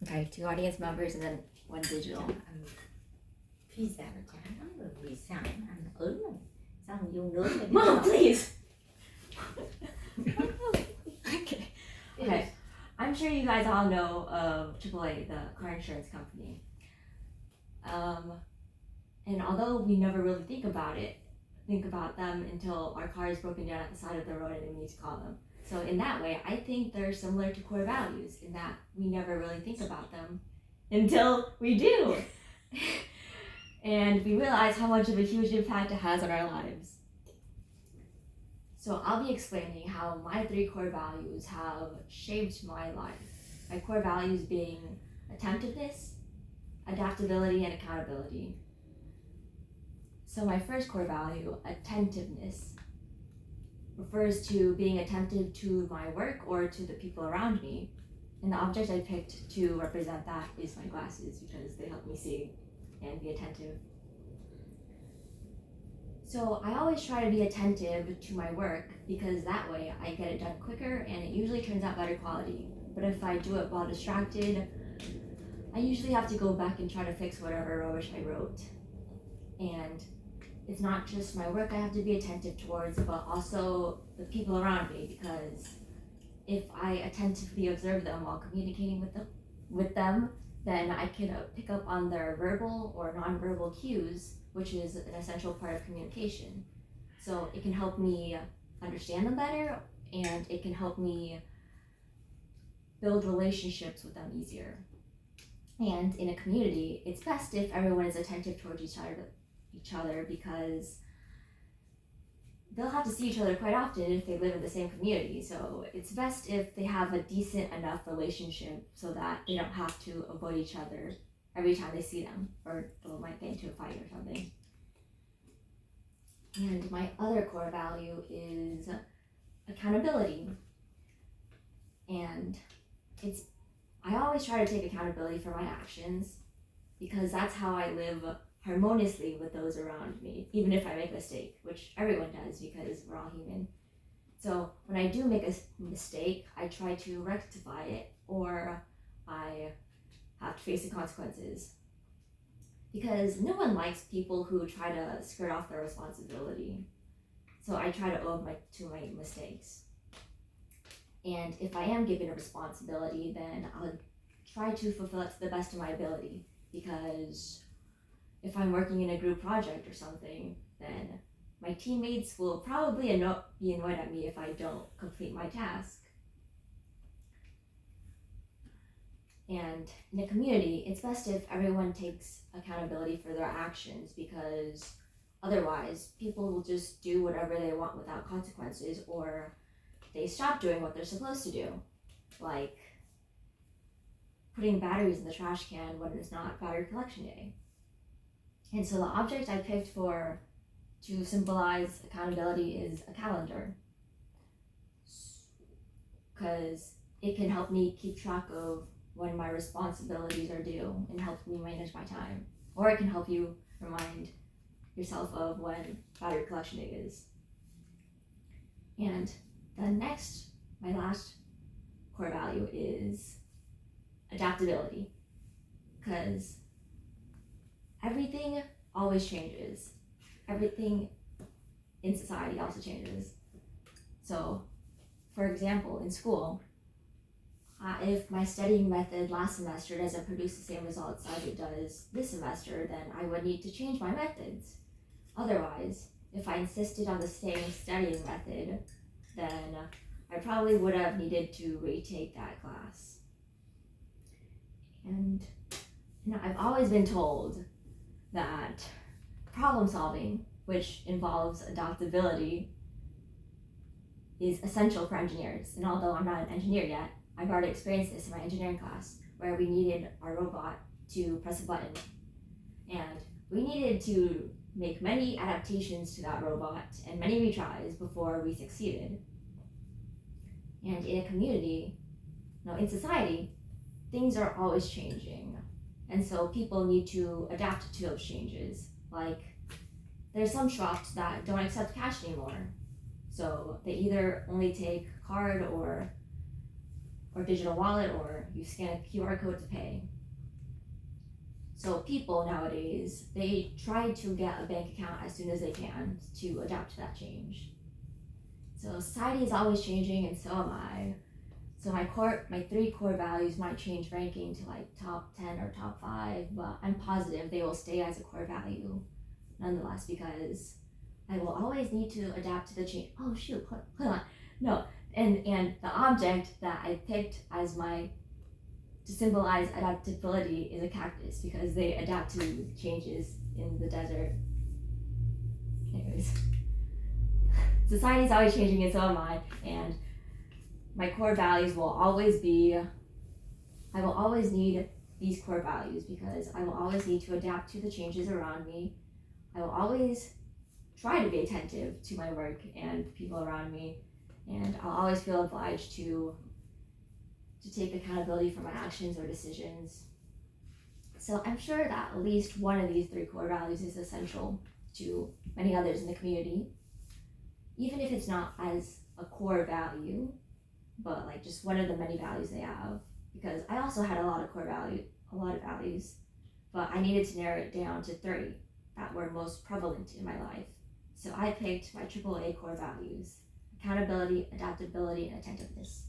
Okay, 2 audience members and then 1 digital. Ăn pizza nó chán lắm rồi vì sao em ăn ớn rồi sao mà vô nướng thì Mom, please! okay. Okay, I'm sure you guys all know of AAA, the car insurance company. And although we never really think about them until our car is broken down at the side of the road and we need to call them. So in that way, I think they're similar to core values in that we never really think about them until we do. And we realize how much of a huge impact it has on our lives. So I'll be explaining how my 3 core values have shaped my life. My core values being attentiveness, adaptability, and accountability. So my first core value, attentiveness, refers to being attentive to my work or to the people around me. And the object I picked to represent that is my glasses because they help me see and be attentive. So I always try to be attentive to my work because that way I get it done quicker and it usually turns out better quality. But if I do it while distracted, I usually have to go back and try to fix whatever rubbish I wrote. And it's not just my work I have to be attentive towards, but also the people around me, because if I attentively observe them while communicating with them, then I can pick up on their verbal or nonverbal cues, which is an essential part of communication. So it can help me understand them better, and it can help me build relationships with them easier. And in a community, it's best if everyone is attentive towards each other because they'll have to see each other quite often if they live in the same community. So it's best if they have a decent enough relationship so that they don't have to avoid each other every time they see them, or they might get into a fight or something. And my other core value is accountability. And I always try to take accountability for my actions because that's how I live harmoniously with those around me, even if I make a mistake, which everyone does because we're all human. So when I do make a mistake, I try to rectify it, or I have to face the consequences. Because no one likes people who try to skirt off their responsibility. So I try to own to my mistakes. And if I am given a responsibility, then I'll try to fulfill it to the best of my ability, because if I'm working in a group project or something, then my teammates will probably be annoyed at me if I don't complete my task. And in a community, it's best if everyone takes accountability for their actions, because otherwise people will just do whatever they want without consequences, or they stop doing what they're supposed to do, like putting batteries in the trash can when it's not battery collection day. And so the object I picked to symbolize accountability is a calendar, because it can help me keep track of when my responsibilities are due and help me manage my time. Or it can help you remind yourself of when battery collection day is. And my last core value is adaptability, because everything always changes. Everything in society also changes. So, for example, in school, if my studying method last semester doesn't produce the same results as it does this semester, then I would need to change my methods. Otherwise, if I insisted on the same studying method, then I probably would have needed to retake that class. And I've always been told that problem solving, which involves adaptability, is essential for engineers. And although I'm not an engineer yet, I've already experienced this in my engineering class, where we needed our robot to press a button. And we needed to make many adaptations to that robot and many retries before we succeeded. And in a community, in society, things are always changing. And so people need to adapt to those changes. Like, there's some shops that don't accept cash anymore. So they either only take card or or digital wallet, or you scan a QR code to pay. So people nowadays, they try to get a bank account as soon as they can to adapt to that change. So society is always changing, and so am I. So my 3 core values might change ranking to like top 10 or top 5, but I'm positive they will stay as a core value nonetheless, because I will always need to adapt to the change. Oh shoot, hold on. No, and the object that I picked as to symbolize adaptability is a cactus, because they adapt to changes in the desert. Anyways, society is always changing, and so am I. And my core values will always be, I will always need these core values, because I will always need to adapt to the changes around me. I will always try to be attentive to my work and people around me, and I'll always feel obliged to take accountability for my actions or decisions. So I'm sure that at least one of these 3 core values is essential to many others in the community, even if it's not as a core value, but like just one of the many values they have. Because I also had a lot of values, but I needed to narrow it down to 3 that were most prevalent in my life. So I picked my AAA core values: accountability, adaptability, and attentiveness.